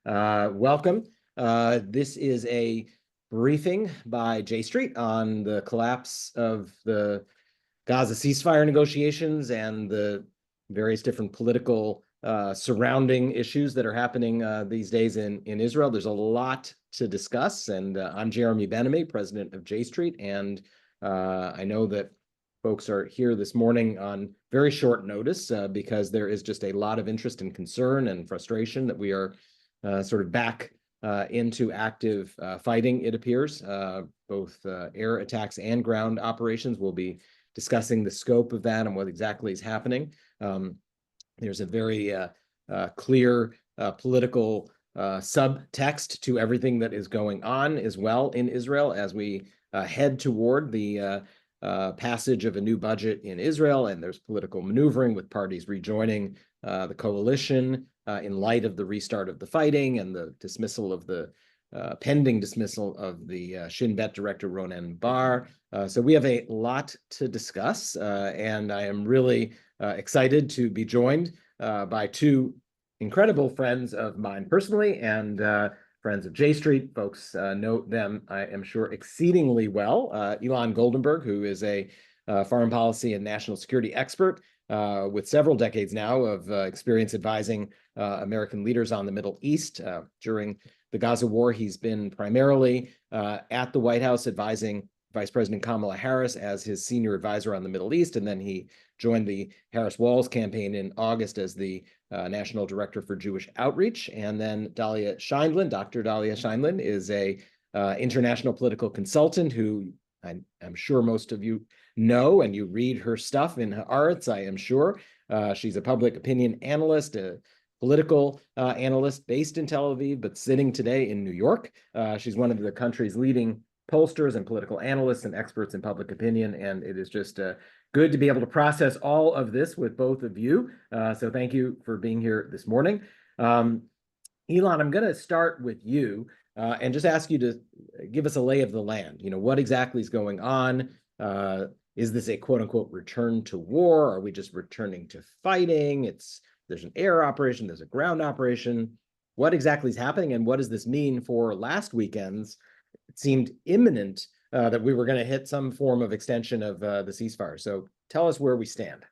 Welcome. This is a briefing by J Street on the collapse of the Gaza ceasefire negotiations and the various different political surrounding issues that are happening these days in Israel. There's a lot to discuss, and I'm Jeremy Benamy, president of J Street, and I know that folks are here this morning on very short notice because there is just a lot of interest and concern and frustration that we are sort of back into active fighting, it appears. Both air attacks and ground operations. We'll be discussing the scope of that and what exactly is happening. There's a very clear political subtext to everything that is going on as well in Israel as we head toward the passage of a new budget in Israel, and there's political maneuvering with parties rejoining the coalition in light of the restart of the fighting and the dismissal of the pending dismissal of the Shin Bet director Ronen Bar. So we have a lot to discuss, and I am really excited to be joined by two incredible friends of mine personally and friends of J Street. Folks know them, I am sure, exceedingly well. Ilan Goldenberg, who is a foreign policy and national security expert with several decades now of experience advising American leaders on the Middle East. During the Gaza war, he's been primarily at the White House advising Vice President Kamala Harris as his senior advisor on the Middle East, and then he joined the Harris-Walz campaign in August as the National Director for Jewish Outreach. And then Dahlia Scheindlin, Dr. Dahlia Scheindlin, is a international political consultant who I'm sure most of you know, and you read her stuff in Haaretz, I am sure. She's a public opinion analyst, a political analyst based in Tel Aviv, but sitting today in New York. She's one of the country's leading pollsters and political analysts and experts in public opinion, and it is just good to be able to process all of this with both of you. So thank you for being here this morning. Ilan, I'm going to start with you and just ask you to give us a lay of the land. You know, what exactly is going on? Is this a quote unquote return to war? Are we just returning to fighting? There's an air operation, there's a ground operation. What exactly is happening, and what does this mean for last weekend's? It seemed imminent that we were going to hit some form of extension of the ceasefire. So tell us where we stand.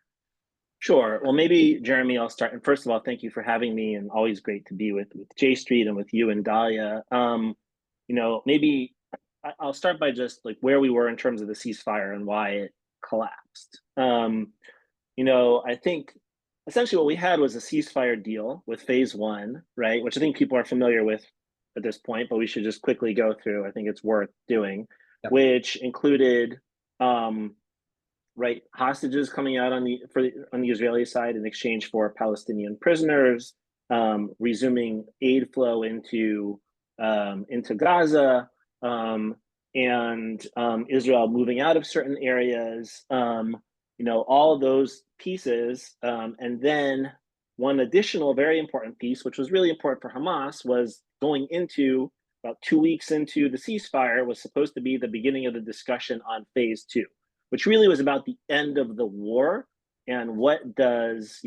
Sure. Well, maybe, Jeremy, I'll start. And first of all, thank you for having me, and always great to be with J Street and with you and Dahlia. Maybe I'll start by just like where we were in terms of the ceasefire and why it collapsed. I think essentially what we had was a ceasefire deal with phase one, right? Which I think people are familiar with at this point, but we should just quickly go through. I think it's worth doing, yep. Which included hostages coming out on the Israeli side in exchange for Palestinian prisoners, resuming aid flow into Gaza, and Israel moving out of certain areas. All of those pieces, and then one additional very important piece, which was really important for Hamas, was going into about 2 weeks into the ceasefire, was supposed to be the beginning of the discussion on phase two, which really was about the end of the war and what does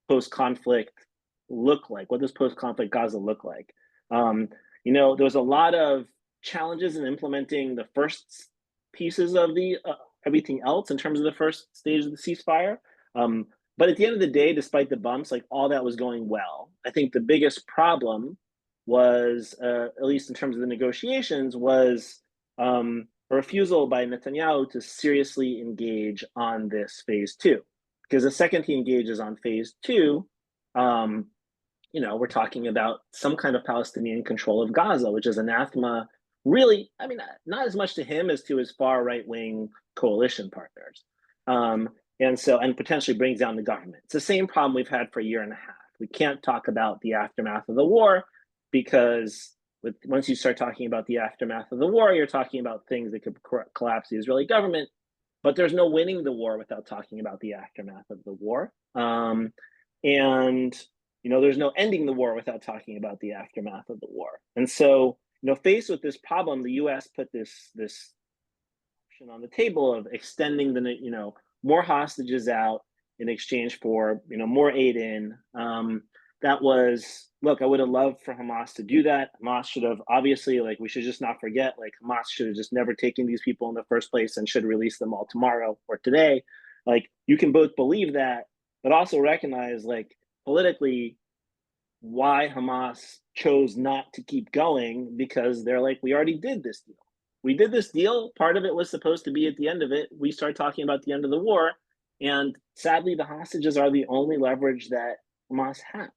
post-conflict look like? What does post-conflict Gaza look like? There was a lot of challenges in implementing the first pieces of the everything else in terms of the first stage of the ceasefire. But at the end of the day, despite the bumps, like all that was going well. I think the biggest problem was, at least in terms of the negotiations, was a refusal by Netanyahu to seriously engage on this phase two. Because the second he engages on phase two, we're talking about some kind of Palestinian control of Gaza, which is anathema, really, not as much to him as to his far right-wing coalition partners. And potentially brings down the government. It's the same problem we've had for a year and a half. We can't talk about the aftermath of the war because once you start talking about the aftermath of the war, you're talking about things that could collapse the Israeli government, but there's no winning the war without talking about the aftermath of the war. There's no ending the war without talking about the aftermath of the war. And so, faced with this problem, the U.S. put this option on the table of extending more hostages out in exchange for more aid in. that was, look, I would have loved for Hamas to do that. Hamas should have, obviously, like, we should just not forget, like, Hamas should have just never taken these people in the first place and should release them all tomorrow or today. Like, you can both believe that, but also recognize, like, politically, why Hamas chose not to keep going, because they're like, we already did this deal. We did this deal. Part of it was supposed to be at the end of it. We start talking about the end of the war. And sadly, the hostages are the only leverage that Hamas has.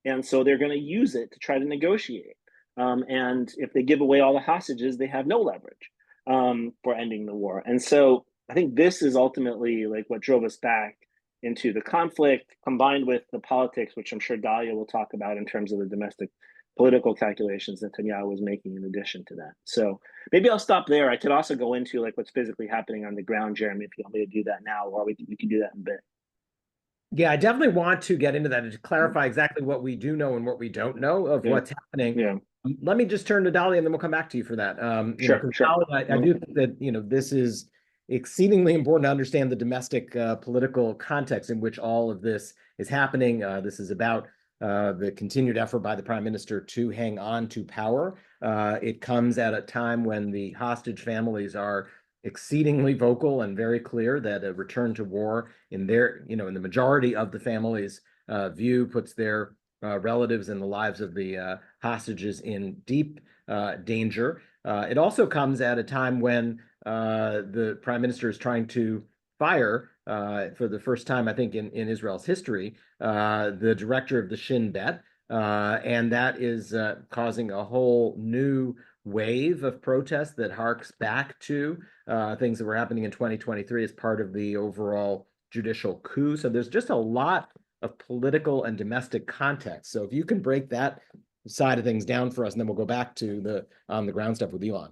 And so they're going to use it to try to negotiate. And if they give away all the hostages, they have no leverage for ending the war. And so I think this is ultimately like what drove us back into the conflict, combined with the politics, which I'm sure Dahlia will talk about in terms of the domestic political calculations Netanyahu was making in addition to that. So maybe I'll stop there. I could also go into like what's physically happening on the ground, Jeremy, if you want me to do that now, or we can do that in a bit. Yeah, I definitely want to get into that and to clarify exactly what we do know and what we don't know of what's happening. Yeah. Let me just turn to Dahlia and then we'll come back to you for that. Sure, because sure. Dahlia, I do think that, this is exceedingly important to understand the domestic political context in which all of this is happening. This is about the continued effort by the prime minister to hang on to power. It comes at a time when the hostage families are exceedingly vocal and very clear that a return to war in their, in the majority of the families' view puts their relatives and the lives of the hostages in deep danger. It also comes at a time when the prime minister is trying to fire, for the first time, I think, in Israel's history, the director of the Shin Bet. And that is causing a whole new wave of protests that harks back to things that were happening in 2023 as part of the overall judicial coup. So there's just a lot of political and domestic context. So if you can break that side of things down for us, and then we'll go back to the on the ground stuff with Ilan.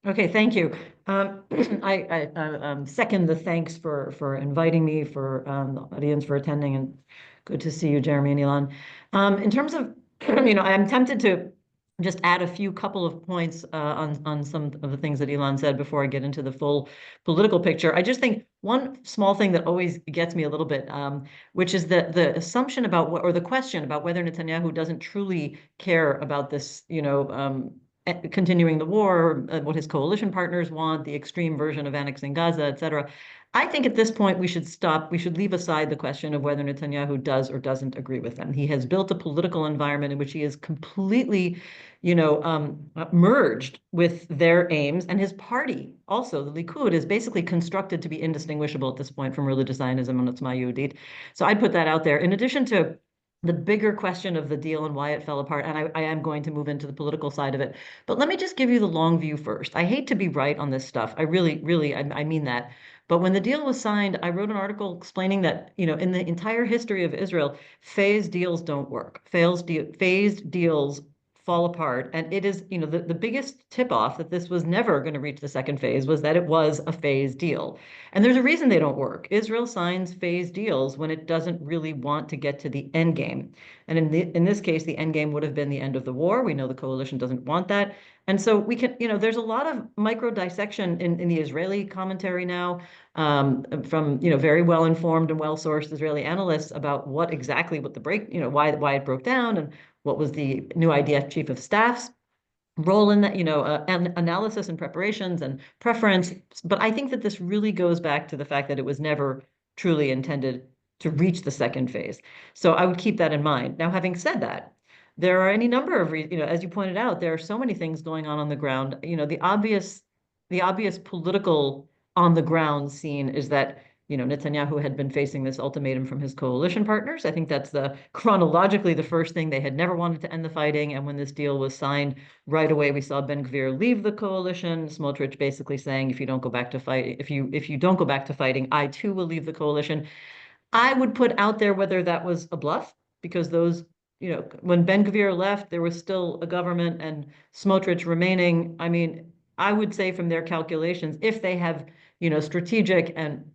Okay, thank you. I second the thanks for inviting me, for the audience for attending, and good to see you, Jeremy and Ilan. In terms of, I'm tempted to just add a couple of points on some of the things that Ilan said before I get into the full political picture. I just think one small thing that always gets me a little bit, which is the assumption about or the question about whether Netanyahu doesn't truly care about this, continuing the war, what his coalition partners want, the extreme version of annexing Gaza, et cetera. I think at this point we should leave aside the question of whether Netanyahu does or doesn't agree with them. He has built a political environment in which he is completely, merged with their aims, and his party, also the Likud, is basically constructed to be indistinguishable at this point from religious Zionism and Otzma Yehudit. So I'd put that out there. In addition to the bigger question of the deal and why it fell apart, and I am going to move into the political side of it. But let me just give you the long view first. I hate to be right on this stuff. I really, I mean that. But when the deal was signed, I wrote an article explaining that, in the entire history of Israel, phased deals don't work. Phased deals fall apart. And it is, the biggest tip-off that this was never going to reach the second phase was that it was a phased deal. And there's a reason they don't work. Israel signs phased deals when it doesn't really want to get to the end game. And in this case, the end game would have been the end of the war. We know the coalition doesn't want that. And so we can, there's a lot of micro dissection in the Israeli commentary now, from, very well-informed and well-sourced Israeli analysts about what the break, why it broke down, and what was the new IDF chief of staff's role in that, analysis and preparations and preference. But I think that this really goes back to the fact that it was never truly intended to reach the second phase. So I would keep that in mind. Now, having said that, there are any number of reasons, as you pointed out, there are so many things going on the ground. The obvious political on the ground scene is that Netanyahu had been facing this ultimatum from his coalition partners. I think that's chronologically the first thing. They had never wanted to end the fighting, and when this deal was signed, right away we saw Ben Gvir leave the coalition. Smotrich basically saying, if you don't go back to fight, if you don't go back to fighting, I too will leave the coalition. I would put out there whether that was a bluff, because those, when Ben Gvir left, there was still a government and Smotrich remaining. I mean, I would say from their calculations, if they have, strategic and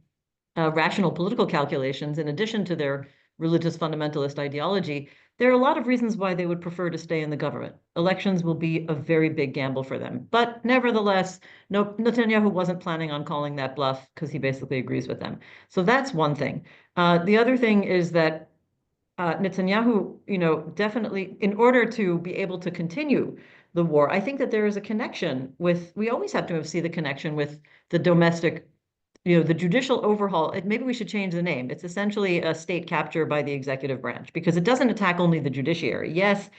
rational political calculations, in addition to their religious fundamentalist ideology, there are a lot of reasons why they would prefer to stay in the government. Elections will be a very big gamble for them. But nevertheless, no, Netanyahu wasn't planning on calling that bluff, because he basically agrees with them. So that's one thing. The other thing is that Netanyahu, definitely, in order to be able to continue the war, I think that there is a connection with, we always have to see the connection with the domestic, the judicial overhaul. Maybe we should change the name. It's essentially a state capture by the executive branch because it doesn't attack only the judiciary. Yes,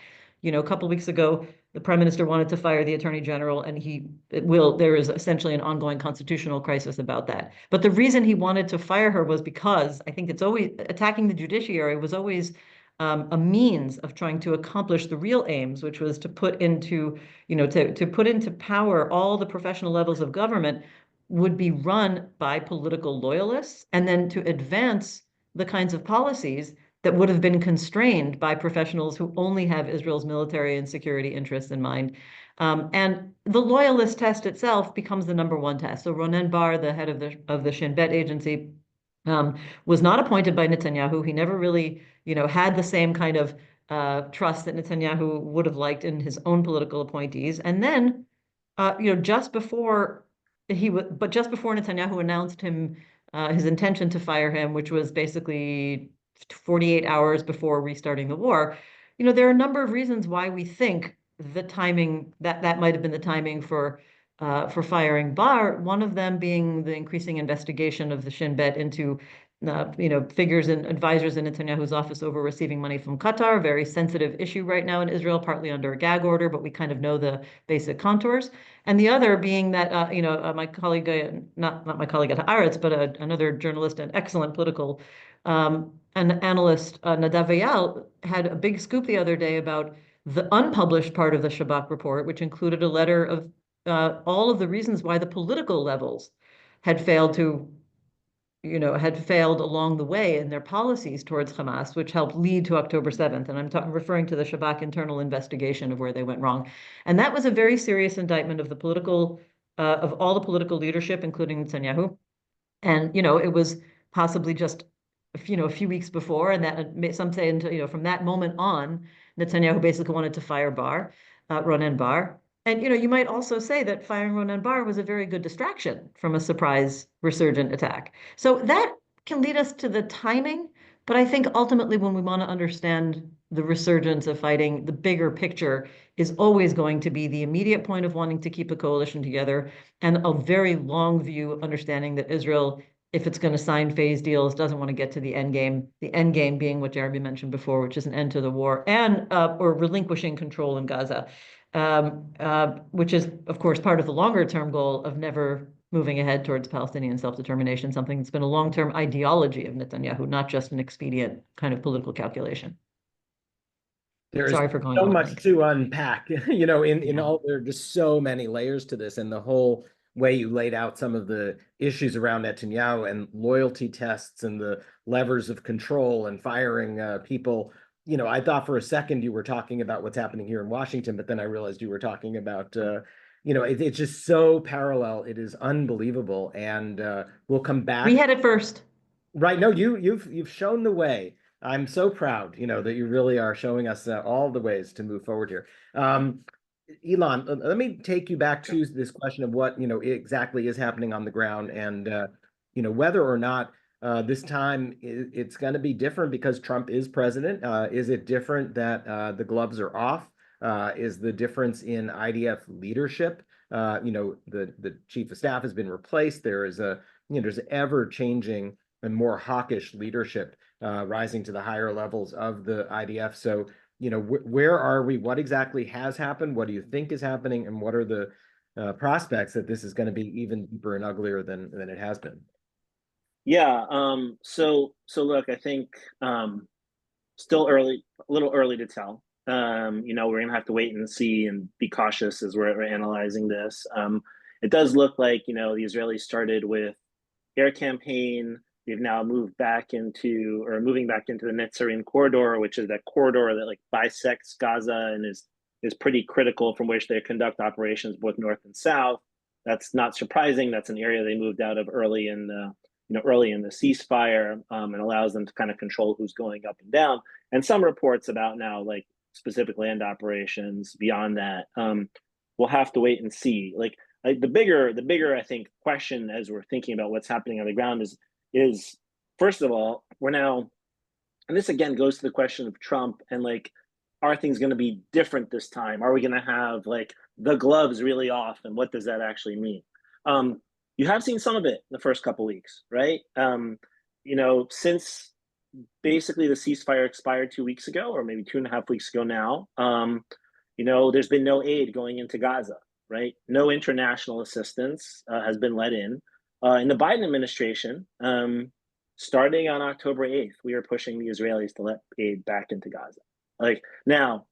a couple of weeks ago, the prime minister wanted to fire the attorney general, and there is essentially an ongoing constitutional crisis about that. But the reason he wanted to fire her was because I think it's always attacking the judiciary was always a means of trying to accomplish the real aims, which was to put into, to put into power all the professional levels of government would be run by political loyalists, and then to advance the kinds of policies that would have been constrained by professionals who only have Israel's military and security interests in mind. And the loyalist test itself becomes the number one test. So Ronen Bar, the head of the Shin Bet agency, was not appointed by Netanyahu. He never really, had the same kind of trust that Netanyahu would have liked in his own political appointees. And then, just before just before Netanyahu announced his intention to fire him, which was basically 48 hours before restarting the war, there are a number of reasons why we think the timing that might have been the timing for firing Bar. One of them being the increasing investigation of the Shin Bet into figures and advisors in Netanyahu's office over receiving money from Qatar, a very sensitive issue right now in Israel, partly under a gag order, but we kind of know the basic contours. And the other being that, my colleague, not my colleague at Haaretz, but another journalist and excellent political an analyst, Nadav Eyal, had a big scoop the other day about the unpublished part of the Shabak report, which included a letter of all of the reasons why the political levels had failed along the way in their policies towards Hamas, which helped lead to October 7th. And I'm referring to the Shabak internal investigation of where they went wrong. And that was a very serious indictment of of all the political leadership, including Netanyahu. And, it was possibly just, a few weeks before, and that some say until, from that moment on, Netanyahu basically wanted to fire Ronen Bar. And, you might also say that firing Ronen Bar was a very good distraction from a surprise resurgent attack. So that can lead us to the timing. But I think ultimately, when we want to understand the resurgence of fighting, the bigger picture is always going to be the immediate point of wanting to keep a coalition together and a very long view of understanding that Israel, if it's going to sign phase deals, doesn't want to get to the end game being what Jeremy mentioned before, which is an end to the war and or relinquishing control in Gaza, which is, of course, part of the longer term goal of never moving ahead towards Palestinian self-determination, something that's been a long-term ideology of Netanyahu, not just an expedient kind of political calculation. There's Sorry for going so off much mic. to unpack, in all, there are just so many layers to this, and the whole way you laid out some of the issues around Netanyahu and loyalty tests and the levers of control and firing people. I thought for a second you were talking about what's happening here in Washington, but then I realized you were talking about, it's just so parallel. It is unbelievable, and we'll come back. We had it first. Right. No, you've shown the way. I'm so proud, that you really are showing us all the ways to move forward here. Ilan, let me take you back to this question of what, exactly is happening on the ground and, whether or not this time it's going to be different because Trump is president. Is it different that the gloves are off? Is the difference in IDF leadership? The chief of staff has been replaced. There is there's ever changing and more hawkish leadership rising to the higher levels of the IDF. So, where are we? What exactly has happened? What do you think is happening? And what are the prospects that this is going to be even deeper and uglier than it has been? Yeah. So look, I think still a little early to tell. We're gonna have to wait and see and be cautious as we're analyzing this. It does look like, the Israelis started with air campaign. They've now moving back into the Netzarim corridor, which is that corridor that bisects Gaza and is pretty critical from which they conduct operations both north and south. That's not surprising. That's an area they moved out of early in the ceasefire, and allows them to kind of control who's going up and down. And some reports about now, specific land operations beyond that. We'll have to wait and see. The bigger I think question as we're thinking about what's happening on the ground is first of all, we're now and this again goes to the question of Trump and like, are things going to be different this time? Are we going to have like the gloves really off, and what does that actually mean? You have seen some of it in the first couple weeks, right? Since basically the ceasefire expired 2 weeks ago, or maybe 2.5 weeks ago now, there's been no aid going into Gaza, right? No international assistance has been let in. In the Biden administration, starting on October 8th, we are pushing the Israelis to let aid back into Gaza. Like now,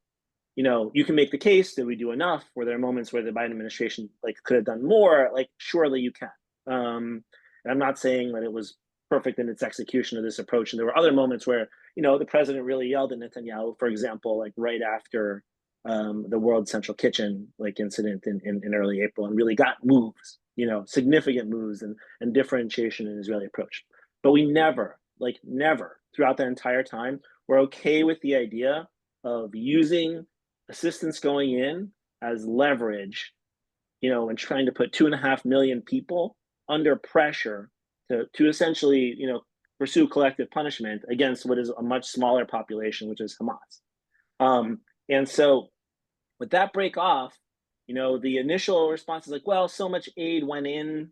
you can make the case that we do enough. Where there are moments where the Biden administration like could have done more. Like surely you can. And I'm not saying that it was perfect in its execution of this approach. And there were other moments where the president really yelled at Netanyahu, for example, like right after the World Central Kitchen like incident in early April, and really got moves, significant moves and differentiation in Israeli approach. But we never throughout that entire time, we're okay with the idea of using assistance going in as leverage, and trying to put 2.5 million people under pressure to essentially, pursue collective punishment against what is a much smaller population, which is Hamas. And so with that break off, the initial response is like, well, so much aid went in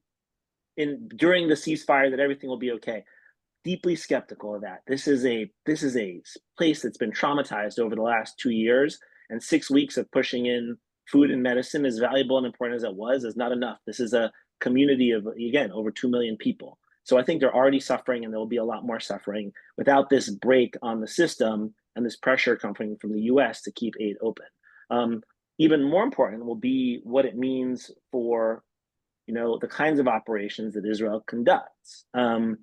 during the ceasefire that everything will be okay. Deeply skeptical of that. This is a place that's been traumatized over the last 2 years, and 6 weeks of pushing in food and medicine, as valuable and important as it was, is not enough. This is a community of, again, over 2 million people. So I think they're already suffering, and there will be a lot more suffering without this break on the system and this pressure coming from the US to keep aid open. Even more important will be what it means for the kinds of operations that Israel conducts. I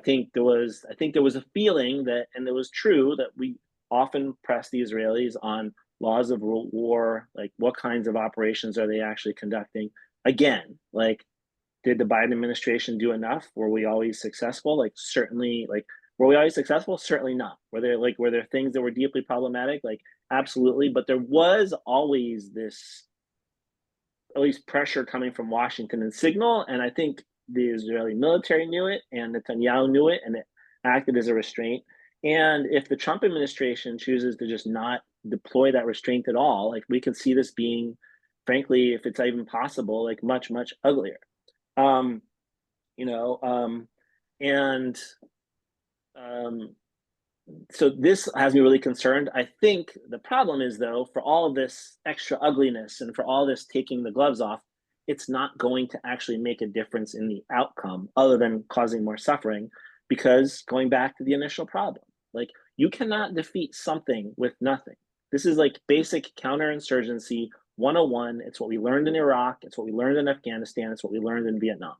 think there was a feeling that, and it was true, that we often press the Israelis on laws of war, like what kinds of operations are they actually conducting? Again, like, did the Biden administration do enough? Were we always successful? Like, certainly, like, were we always successful? Certainly not. Were there things that were deeply problematic? Like, absolutely. But there was always this, at least, pressure coming from Washington and signal. And I think the Israeli military knew it, and Netanyahu knew it, and it acted as a restraint. And if the Trump administration chooses to just not deploy that restraint at all, like, we could see this being, frankly, if it's even possible, like much, much uglier. Um, you know, um, and so this has me really concerned. I think the problem is, though, for all of this extra ugliness and for all this taking the gloves off, it's not going to actually make a difference in the outcome other than causing more suffering, because going back to the initial problem, like, you cannot defeat something with nothing. This is like basic counterinsurgency 101. It's what we learned in Iraq. It's what we learned in Afghanistan. It's what we learned in Vietnam.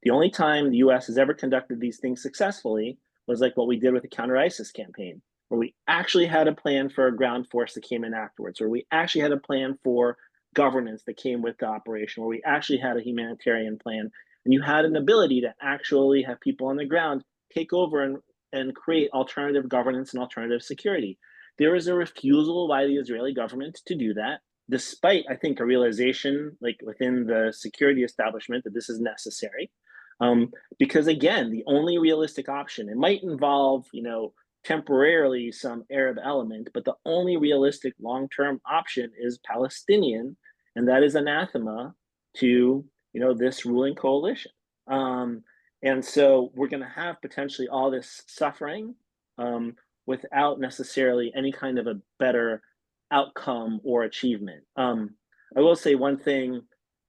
The only time the US has ever conducted these things successfully was like what we did with the counter-ISIS campaign, where we actually had a plan for a ground force that came in afterwards, where we actually had a plan for governance that came with the operation, where we actually had a humanitarian plan, and you had an ability to actually have people on the ground take over and create alternative governance and alternative security. There is a refusal by the Israeli government to do that, despite, I think, a realization, like, within the security establishment, that this is necessary. Because, again, the only realistic option, it might involve, temporarily some Arab element, but the only realistic long-term option is Palestinian, and that is anathema to, this ruling coalition. And so we're going to have potentially all this suffering without necessarily any kind of a better outcome or achievement. I will say one thing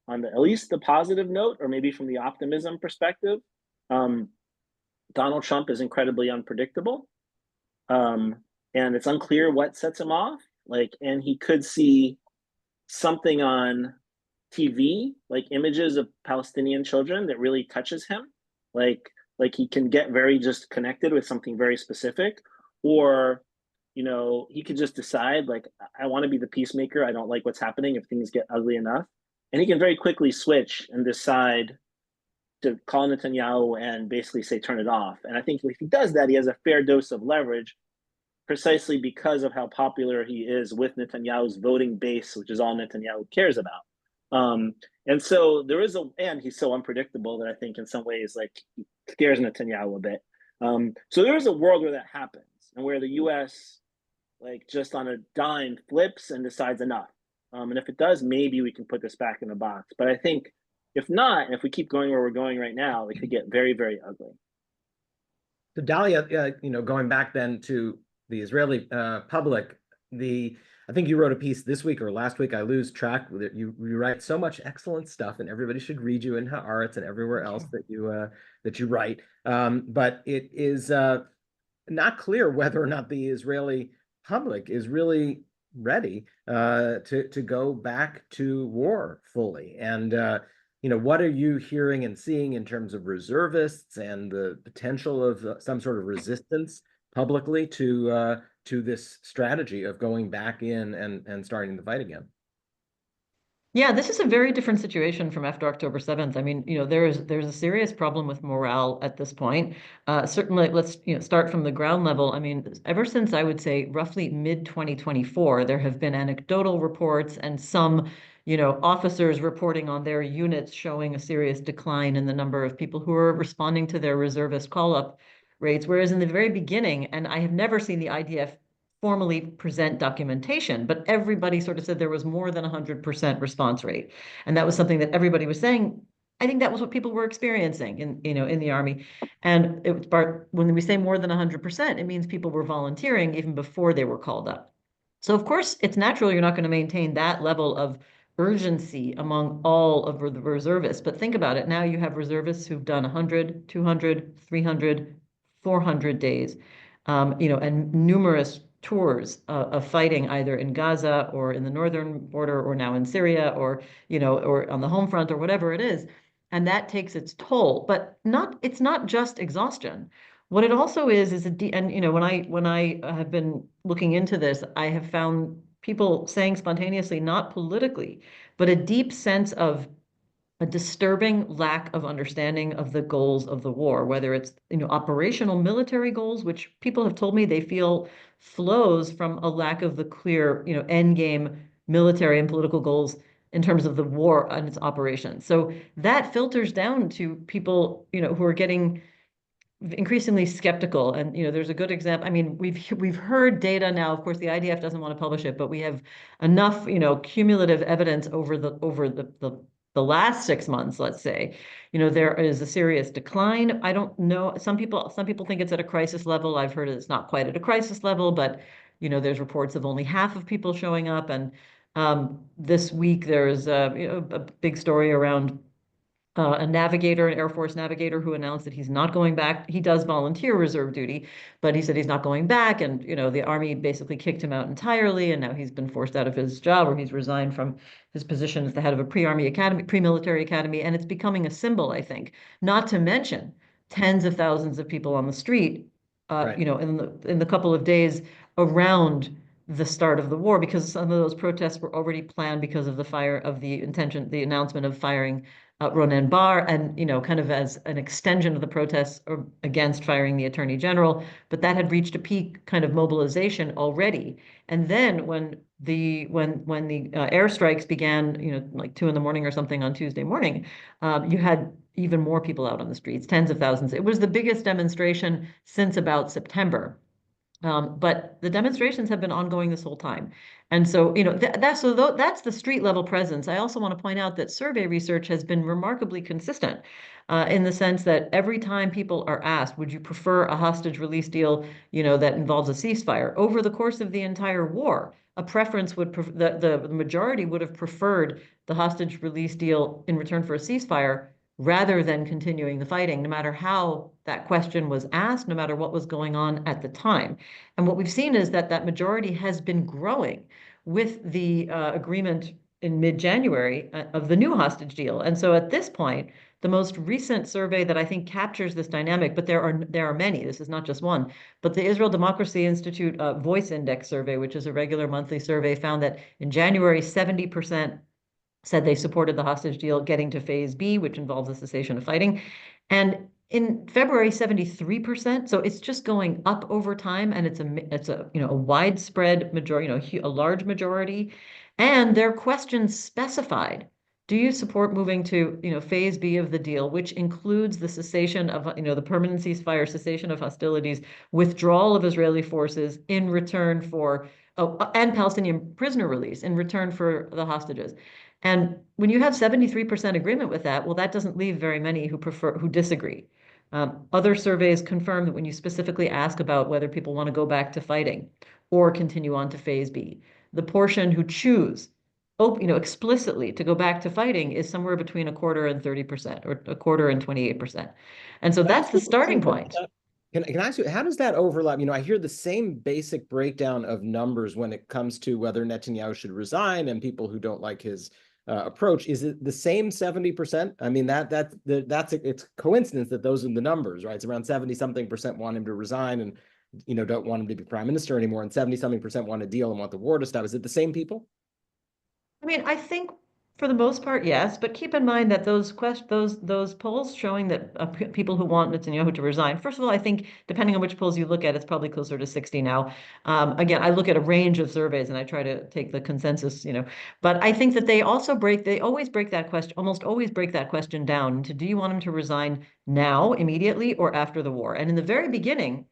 on at least the positive note, or maybe from the optimism perspective. Donald Trump is incredibly unpredictable, and it's unclear what sets him off. Like, and he could see something on TV, like images of Palestinian children, that really touches him. Like he can get very just connected with something very specific, or he could just decide, like, I want to be the peacemaker. I don't like what's happening if things get ugly enough. And he can very quickly switch and decide to call Netanyahu and basically say, turn it off. And I think if he does that, he has a fair dose of leverage, precisely because of how popular he is with Netanyahu's voting base, which is all Netanyahu cares about. And so and he's so unpredictable that I think in some ways, like, he scares Netanyahu a bit. So there is a world where that happens. and where the U.S. like just on a dime flips and decides enough. And if it does, maybe we can put this back in the box. But I think if not, and if we keep going where we're going right now, it could get very, very ugly. So Dahlia, going back then to the Israeli public, I think you wrote a piece this week or last week. I lose track. You write so much excellent stuff, and everybody should read you in Haaretz and everywhere else that you write. But it is not clear whether or not the Israeli public is really ready to go back to war fully. And what are you hearing and seeing in terms of reservists and the potential of some sort of resistance publicly to this strategy of going back in and starting the fight again? Yeah, this is a very different situation from after October 7th. I mean, there's a serious problem with morale at this point. Certainly, let's start from the ground level. I mean, ever since I would say roughly mid 2024, there have been anecdotal reports and some, officers reporting on their units showing a serious decline in the number of people who are responding to their reservist call-up rates. Whereas in the very beginning, and I have never seen the IDF formally present documentation, but everybody sort of said there was more than 100% response rate. And that was something that everybody was saying. I think that was what people were experiencing in the army. And it was when we say more than 100%, it means people were volunteering even before they were called up. So of course, it's natural you're not going to maintain that level of urgency among all of the reservists. But think about it. Now you have reservists who've done 100, 200, 300, 400 days, and numerous tours of fighting either in Gaza or in the northern border or now in Syria or or on the home front or whatever it is. And that takes its toll, but it's not just exhaustion. What it also is and when I have been looking into this, I have found people saying spontaneously, not politically, but a deep sense of a disturbing lack of understanding of the goals of the war, whether it's operational military goals, which people have told me they feel flows from a lack of the clear end game military and political goals in terms of the war and its operations. So that filters down to people who are getting increasingly skeptical. And there's a good example. I mean, we've heard data now. Of course, the IDF doesn't want to publish it, but we have enough cumulative evidence over the last 6 months, let's say, there is a serious decline. I don't know. Some people think it's at a crisis level. I've heard it's not quite at a crisis level, but there's reports of only half of people showing up. And this week there's a big story around an Air Force navigator who announced that he's not going back. He does volunteer reserve duty, but he said he's not going back. And, the Army basically kicked him out entirely. And now he's been forced out of his job, or he's resigned from his position as the head of a pre-military academy. And it's becoming a symbol, I think, not to mention tens of thousands of people on the street, Right. In the couple of days around the start of the war, because some of those protests were already planned because of the announcement of firing Ronen Bar, and kind of as an extension of the protests against firing the attorney general. But that had reached a peak kind of mobilization already. And then when the airstrikes began, like 2 a.m. or something on Tuesday morning, you had even more people out on the streets, tens of thousands. It was the biggest demonstration since about September. But the demonstrations have been ongoing this whole time. And so, that's the street level presence. I also want to point out that survey research has been remarkably consistent in the sense that every time people are asked, would you prefer a hostage release deal, that involves a ceasefire over the course of the entire war? A preference the majority would have preferred the hostage release deal in return for a ceasefire rather than continuing the fighting, no matter how that question was asked, no matter what was going on at the time. And what we've seen is that majority has been growing with the agreement in mid-January of the new hostage deal. And so at this point, the most recent survey that I think captures this dynamic, but there are many, this is not just one, but the Israel Democracy Institute Voice Index survey, which is a regular monthly survey, found that in January, 70% said they supported the hostage deal getting to phase B, which involves a cessation of fighting. And in February, 73%. So it's just going up over time, and it's a widespread majority, a large majority. And their questions specified do you support moving to, phase B of the deal, which includes the cessation of, the permanent ceasefire, cessation of hostilities, withdrawal of Israeli forces in return for, and Palestinian prisoner release in return for the hostages. And when you have 73% agreement with that, well, that doesn't leave very many who disagree. Other surveys confirm that when you specifically ask about whether people want to go back to fighting or continue on to phase B, the portion who choose explicitly to go back to fighting is somewhere between a quarter and 30%, or a quarter and 28%. And so that's the starting point. Can I ask you, how does that overlap? I hear the same basic breakdown of numbers when it comes to whether Netanyahu should resign and people who don't like his approach. Is it the same 70%? I mean, it's coincidence that those are the numbers, right? It's around 70-something% want him to resign and don't want him to be prime minister anymore, and 70-something% want a deal and want the war to stop. Is it the same people? I mean, I think for the most part, yes, but keep in mind that those polls showing that people who want Netanyahu to resign, first of all, I think depending on which polls you look at, it's probably closer to 60 now. Again, I look at a range of surveys and I try to take the consensus, but I think that they always break that question, almost always break that question down to, do you want him to resign now, immediately, or after the war? And in the very beginning,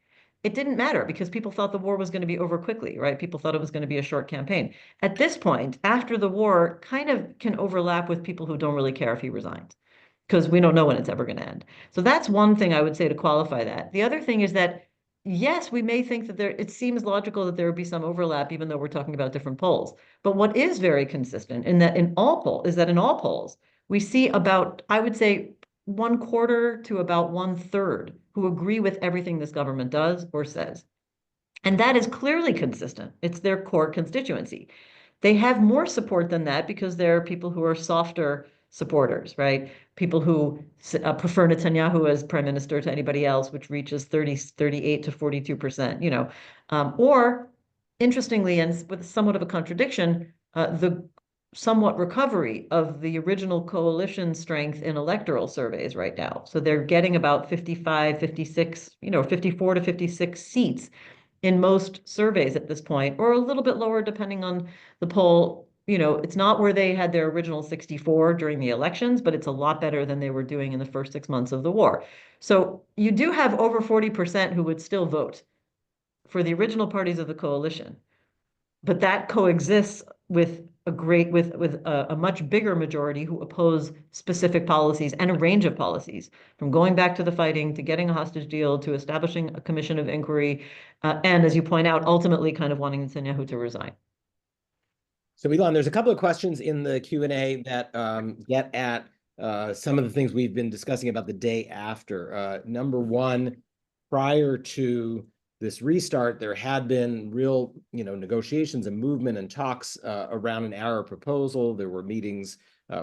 it didn't matter because people thought the war was going to be over quickly, right? People thought it was going to be a short campaign. At this point, after the war, kind of can overlap with people who don't really care if he resigns, because we don't know when it's ever going to end. So that's one thing I would say to qualify that. The other thing is that, yes, we may think that it seems logical that there would be some overlap, even though we're talking about different polls. But what is very consistent in all polls, we see about, I would say, 1/4 to about 1/3 who agree with everything this government does or says. And that is clearly consistent. It's their core constituency. They have more support than that because there are people who are softer supporters, right? People who prefer Netanyahu as prime minister to anybody else, which reaches 38 to 42%, or interestingly, and with somewhat of a contradiction, the somewhat recovery of the original coalition strength in electoral surveys right now. So they're getting about 55, 56, 54 to 56 seats in most surveys at this point, or a little bit lower depending on the poll. It's not where they had their original 64 during the elections, but it's a lot better than they were doing in the first 6 months of the war. So you do have over 40% who would still vote for the original parties of the coalition, but that coexists with a much bigger majority who oppose specific policies and a range of policies, from going back to the fighting, to getting a hostage deal, to establishing a commission of inquiry, and as you point out, ultimately kind of wanting Netanyahu to resign. So Ilan, there's a couple of questions in the Q&A that get at some of the things we've been discussing about the day after. Number one, prior to this restart, there had been real, negotiations and movement and talks around an Arab proposal. There were meetings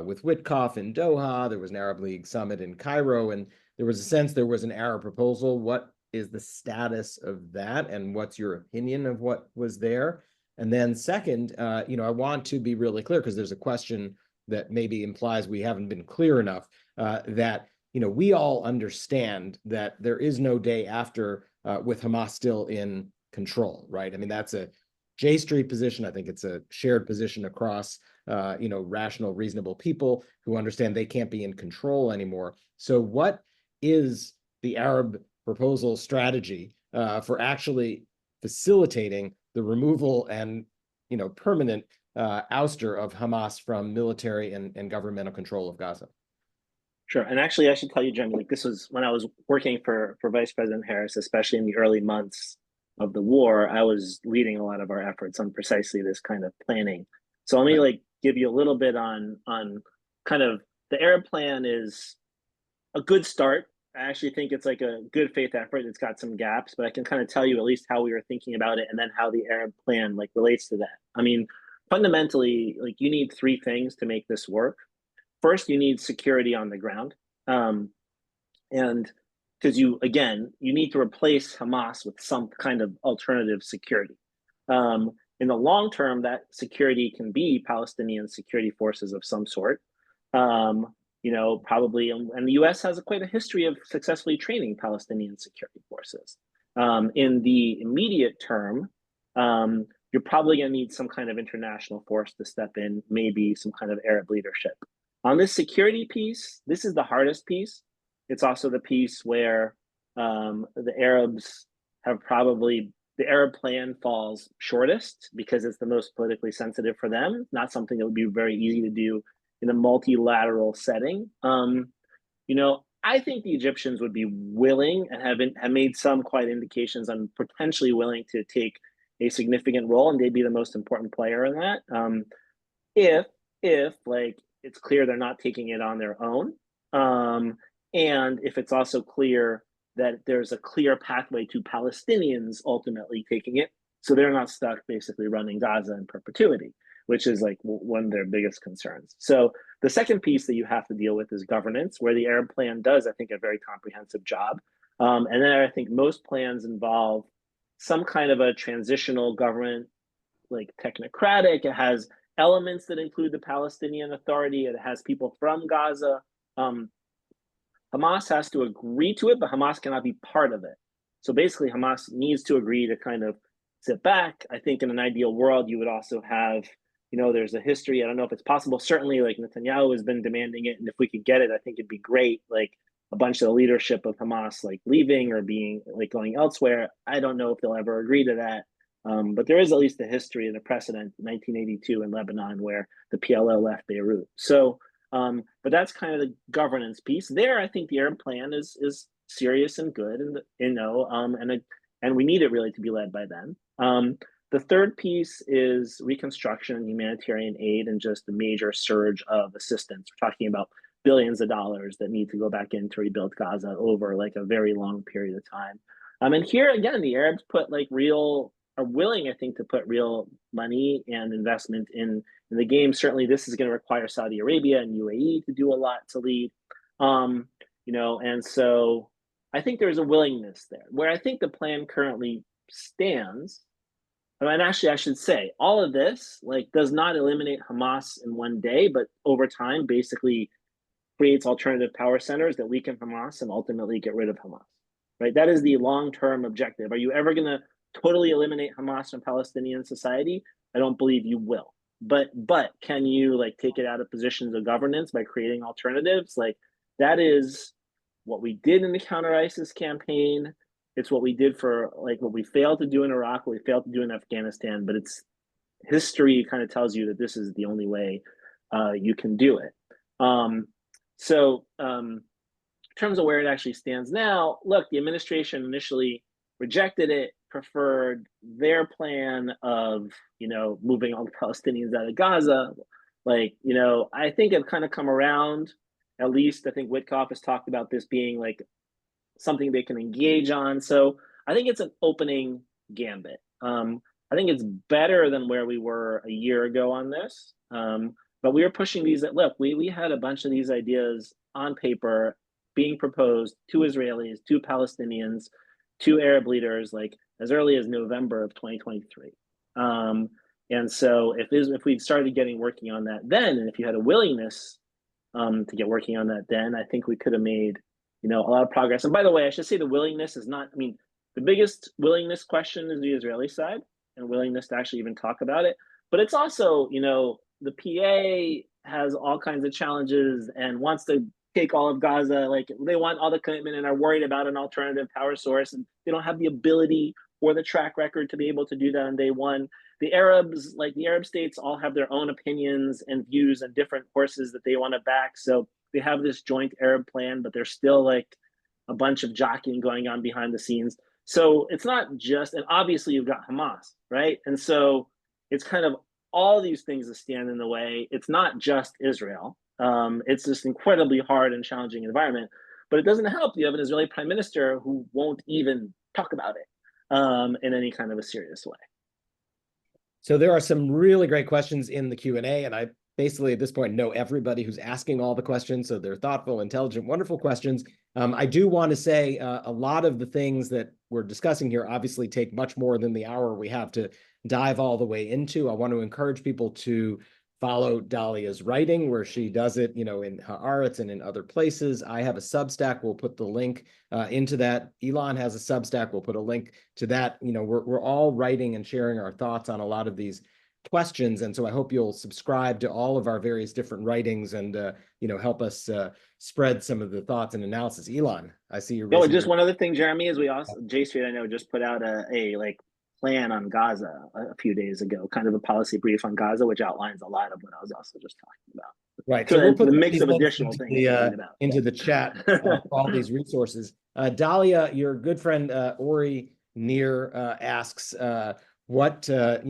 with Witkoff in Doha. There was an Arab League summit in Cairo, and there was a sense there was an Arab proposal. What is the status of that, and what's your opinion of what was there? And then second, I want to be really clear, because there's a question that maybe implies we haven't been clear enough, that we all understand that there is no day after with Hamas still in control, right? I mean, that's a J Street position. I think it's a shared position across, rational, reasonable people who understand they can't be in control anymore. So what is the Arab proposal strategy for actually facilitating the removal and, permanent ouster of Hamas from military and governmental control of Gaza? Sure. And actually, I should tell you, Jen, this was when I was working for Vice President Harris, especially in the early months of the war. I was leading a lot of our efforts on precisely this kind of planning. So let me give you a little bit on kind of the Arab plan is a good start. I actually think it's like a good faith effort. It's got some gaps, but I can kind of tell you at least how we were thinking about it, and then how the Arab plan relates to that. I mean, fundamentally, you need three things to make this work. First, you need security on the ground. And because you need to replace Hamas with some kind of alternative security. In the long term, that security can be Palestinian security forces of some sort. Probably, and the US has quite a history of successfully training Palestinian security forces. In the immediate term, you're probably going to need some kind of international force to step in, maybe some kind of Arab leadership. On this security piece, this is the hardest piece. It's also the piece where the Arabs have probably, the Arab plan falls shortest because it's the most politically sensitive for them, not something that would be very easy to do in a multilateral setting. I think the Egyptians would be willing and have made some quite indications on potentially willing to take a significant role, and they'd be the most important player in that. If like it's clear they're not taking it on their own, and if it's also clear that there's a clear pathway to Palestinians ultimately taking it, so they're not stuck basically running Gaza in perpetuity, which is like one of their biggest concerns. So the second piece that you have to deal with is governance, where the Arab plan does, I think, a very comprehensive job. And then I think most plans involve some kind of a transitional government, like technocratic. It has elements that include the Palestinian Authority. It has people from Gaza. Hamas has to agree to it, but Hamas cannot be part of it. So basically, Hamas needs to agree to kind of sit back. I think in an ideal world, you would also have, there's a history. I don't know if it's possible. Certainly, like Netanyahu has been demanding it. And if we could get it, I think it'd be great. Like a bunch of the leadership of Hamas, like leaving or being like going elsewhere. I don't know if they'll ever agree to that. But there is at least a history and a precedent, 1982 in Lebanon, where the PLO left Beirut. So, but that's kind of the governance piece. There, I think the Arab plan is serious and good, and we need it really to be led by them. The third piece is reconstruction and humanitarian aid, and just the major surge of assistance. We're talking about billions of dollars that need to go back in to rebuild Gaza over like a very long period of time. And here again, the Arabs are willing, I think, to put real money and investment in the game. Certainly, this is going to require Saudi Arabia and UAE to do a lot to lead. And so I think there's a willingness there. Where I think the plan currently stands, and actually, I should say, all of this does not eliminate Hamas in one day, but over time, basically creates alternative power centers that weaken Hamas and ultimately get rid of Hamas. Right? That is the long-term objective. Are you ever going to totally eliminate Hamas from Palestinian society? I don't believe you will. But can you take it out of positions of governance by creating alternatives? That is what we did in the counter ISIS campaign. It's what we did for what we failed to do in Iraq, what we failed to do in Afghanistan. But it's history kind of tells you that this is the only way you can do it. In terms of where it actually stands now, look, the administration initially rejected it, preferred their plan of, moving all the Palestinians out of Gaza. I think I've kind of come around. At least I think Witkoff has talked about this being something they can engage on. So I think it's an opening gambit. I think it's better than where we were a year ago on this. But we were pushing these. Look, we had a bunch of these ideas on paper being proposed to Israelis, to Palestinians, to Arab leaders, as early as November of 2023. And so if we'd started working on that then, and if you had a willingness to get working on that then, I think we could have made, a lot of progress. And by the way, I should say the willingness is not, the biggest willingness question is the Israeli side and willingness to actually even talk about it. But it's also, the PA has all kinds of challenges and wants to take all of Gaza. They want all the commitment and are worried about an alternative power source, and they don't have the ability or the track record to be able to do that on day one. The Arabs, the Arab states, all have their own opinions and views and different horses that they want to back. So they have this joint Arab plan, but there's still a bunch of jockeying going on behind the scenes. So it's not just, and obviously you've got Hamas, right? And so it's kind of all these things that stand in the way. It's not just Israel. It's this incredibly hard and challenging environment, but it doesn't help. You have an Israeli prime minister who won't even talk about it in any kind of a serious way. So there are some really great questions in the Q&A, and I basically at this point know everybody who's asking all the questions. So they're thoughtful, intelligent, wonderful questions. I do want to say a lot of the things that we're discussing here obviously take much more than the hour we have to dive all the way into. I want to encourage people to follow Dahlia's writing, where she does it, in Haaretz and in other places. I have a Substack. We'll put the link into that. Ilan has a Substack. We'll put a link to that. We're all writing and sharing our thoughts on a lot of these questions. And so I hope you'll subscribe to all of our various different writings and, help us spread some of the thoughts and analysis. Ilan, I see you're Oh, raising just your... one other thing, Jeremy, is we also, J Street, I know, just put out a like plan on Gaza a few days ago, kind of a policy brief on Gaza, which outlines a lot of what I was also just talking about. Right. So So we'll put the mix these of links additional things to read about. into the chat for all these resources. Dahlia, your good friend Ori Neer asks, what does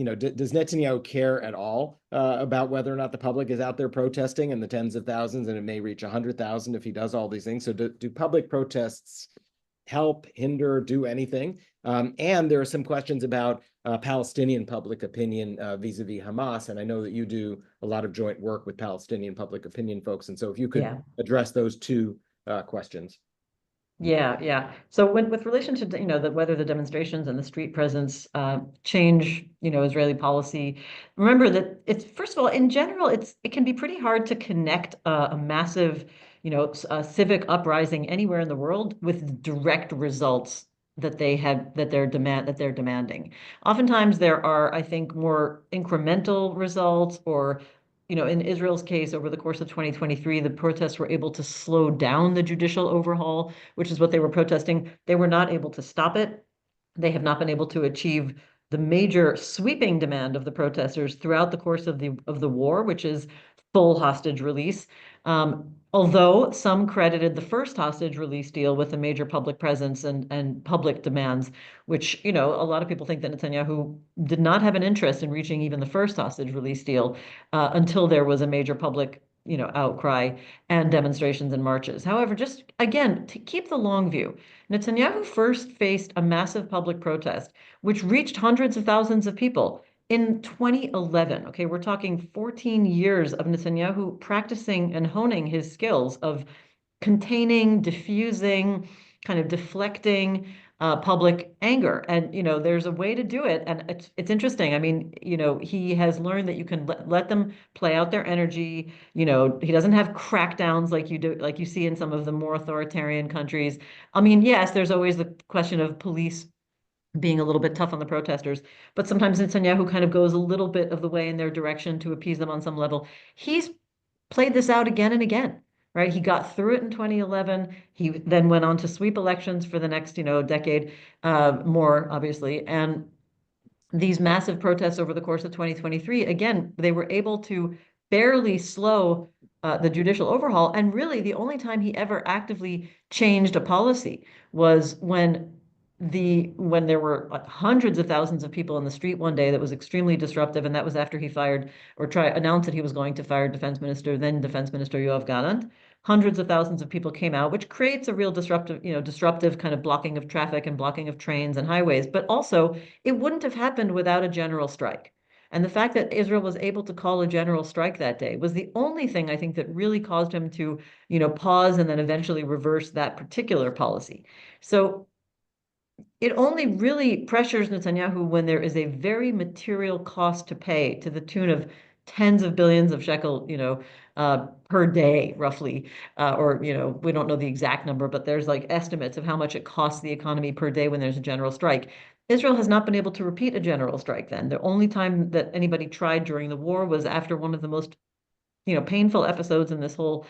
Netanyahu care at all about whether or not the public is out there protesting in the tens of thousands, and it may reach 100,000 if he does all these things? So do public protests help, hinder, do anything? And there are some questions about Palestinian public opinion vis-a-vis Hamas. And I know that you do a lot of joint work with Palestinian public opinion folks. And so if you could address those two questions. Yeah. So with relation to, whether the demonstrations and the street presence change, Israeli policy, remember that it's, first of all, in general, it can be pretty hard to connect a massive, civic uprising anywhere in the world with direct results that they're demanding. Oftentimes there are, I think, more incremental results, or in Israel's case, over the course of 2023, the protests were able to slow down the judicial overhaul, which is what they were protesting. They were not able to stop it. They have not been able to achieve the major sweeping demand of the protesters throughout the course of the war, which is full hostage release. Although some credited the first hostage release deal with a major public presence and public demands, which, a lot of people think that Netanyahu did not have an interest in reaching even the first hostage release deal until there was a major public, outcry and demonstrations and marches. However, just again, to keep the long view, Netanyahu first faced a massive public protest, which reached hundreds of thousands of people in 2011. Okay, we're talking 14 years of Netanyahu practicing and honing his skills of containing, diffusing, kind of deflecting public anger. And, there's a way to do it. And it's interesting. I mean, he has learned that you can let them play out their energy. He doesn't have crackdowns like you see in some of the more authoritarian countries. I mean, yes, there's always the question of police being a little bit tough on the protesters, but sometimes Netanyahu kind of goes a little bit of the way in their direction to appease them on some level. He's played this out again and again, right? He got through it in 2011. He then went on to sweep elections for the next, decade, more obviously. And these massive protests over the course of 2023, again, they were able to barely slow the judicial overhaul. And really, the only time he ever actively changed a policy was when there were hundreds of thousands of people in the street one day. That was extremely disruptive, and that was after he announced that he was going to fire then Defense Minister Yoav Gallant. Hundreds of thousands of people came out, which creates a real disruptive kind of blocking of traffic and blocking of trains and highways. But also, it wouldn't have happened without a general strike. And the fact that Israel was able to call a general strike that day was the only thing, I think, that really caused him to, pause and then eventually reverse that particular policy. So it only really pressures Netanyahu when there is a very material cost to pay, to the tune of tens of billions of shekel, per day, roughly. Or, we don't know the exact number, but there's like estimates of how much it costs the economy per day when there's a general strike. Israel has not been able to repeat a general strike then. The only time that anybody tried during the war was after one of the most, painful episodes in this whole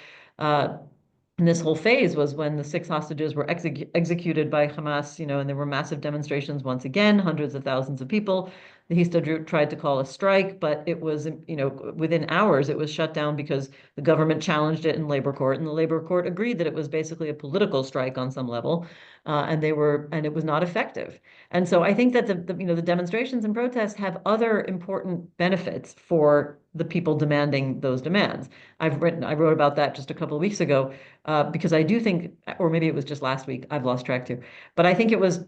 phase was when the 6 hostages were executed by Hamas, and there were massive demonstrations once again, hundreds of thousands of people. The Histadrut tried to call a strike, but it was, within hours, it was shut down because the government challenged it in labor court, and the labor court agreed that it was basically a political strike on some level, and it was not effective. And so I think that the demonstrations and protests have other important benefits for the people demanding those demands. I wrote about that just a couple of weeks ago, because I do think, or maybe it was just last week, I've lost track too, but I think it was,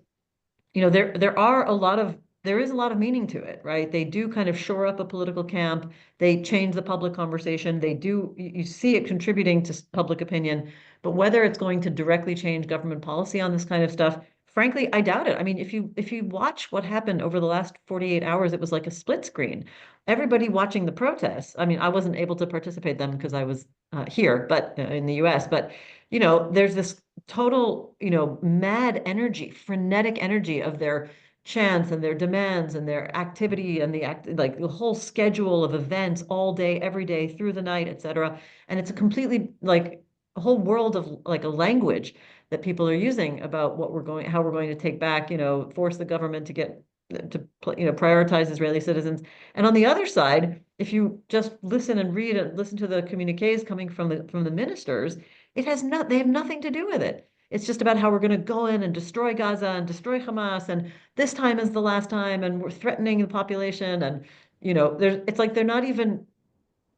there is a lot of meaning to it, right? They do kind of shore up a political camp. They change the public conversation. You see it contributing to public opinion, but whether it's going to directly change government policy on this kind of stuff, frankly, I doubt it. I mean, if you watch what happened over the last 48 hours, it was like a split screen. Everybody watching the protests. I mean, I wasn't able to participate them because I was here, but in the US, but there's this total, mad energy, frenetic energy of their chants and their demands and their activity and like the whole schedule of events all day, every day, through the night, etc. And it's a completely like a whole world of like a language that people are using about how we're going to take back, force the government to prioritize Israeli citizens. And on the other side, if you just listen and read and listen to the communiques coming from the ministers, they have nothing to do with it. It's just about how we're going to go in and destroy Gaza and destroy Hamas, and this time is the last time, and we're threatening the population. And it's like they're not even